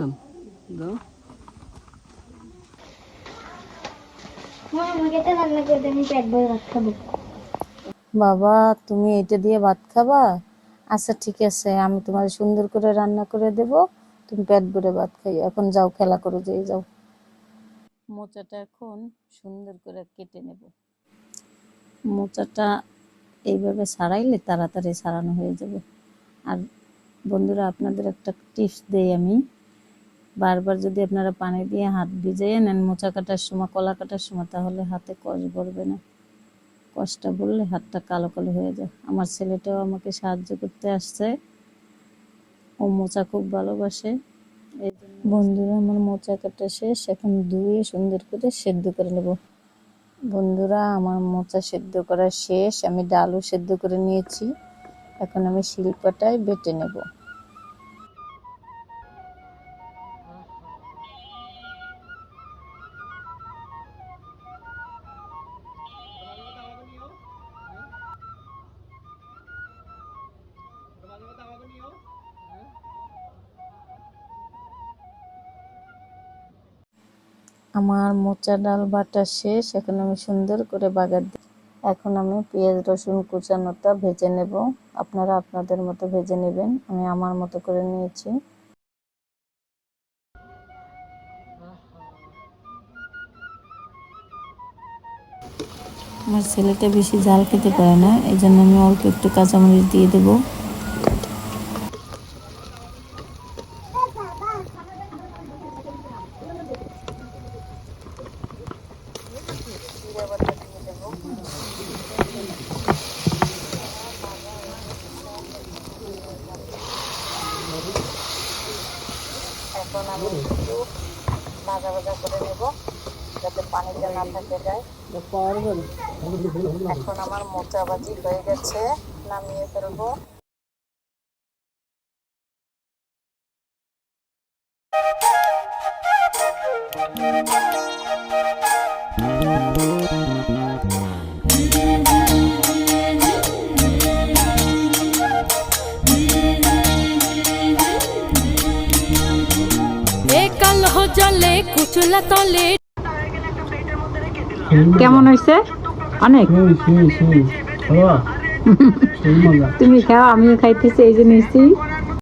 চল দাও। বাবা তুমি এটা দিয়ে ভাত খাবা? আচ্ছা ঠিক আছে, আমি তোমার সুন্দর করে রান্না করে দেব, তুমি পেট ভরে ভাত খাই। এখন যাও, খেলা করে যেয়ে যাও। মোচাটা এখন সুন্দর করে কেটে নেব। মোচাটা এইভাবে ছাড়াইলে তাড়াতাড়ি ছাড়ানো হয়ে যাবে। আর বন্ধুরা, আপনাদের একটা টিপস দেই আমি, বারবার যদি আপনারা পানি দিয়ে হাত ভিজিয়ে নেন মোচা কাটার সময়, কলা কাটার সময়, তাহলে হাতে কষ ভরবে না। কষটা বললে হাতটা কালো কালো হয়ে যায়। আমার ছেলেটাও আমাকে সাহায্য করতে আসছে, ও মোচা খুব ভালোবাসে। বন্ধুরা, আমার মোচা কাটা শেষ, এখন ধুয়ে সুন্দর করে সেদ্ধ করে নেব। বন্ধুরা, আমার মোচা সেদ্ধ করা শেষ, আমি ডালও সেদ্ধ করে নিয়েছি। এখন আমি শিলপাটায় বেটে নেব। আমার মোচা ডাল বাটা শেষ, এখন আমি সুন্দর করে বাগার দিই। এখন আমি পেঁয়াজ রসুন কুচানোটা ভেজে নেব। আপনারা আপনাদের মতো ভেজে নেবেন, আমি আমার মতো করে নিয়েছি। আমার ছেলেটা বেশি ঝাল খেতে পারে না, এই জন্য আমি অল্প একটু কাঁচামরিচ দিয়ে দেবো। এখন আমি একটু ভাজা ভাজা করে নেব, যাতে পানিটা না থাকে যায়। এখন আমার মোচা ভাজি হয়ে গেছে, নামিয়ে ফেলবো। কেমন হয়েছে? অনেক। তুমি খাও, আমিও খাইতেছি, এই যে নিচ্ছি।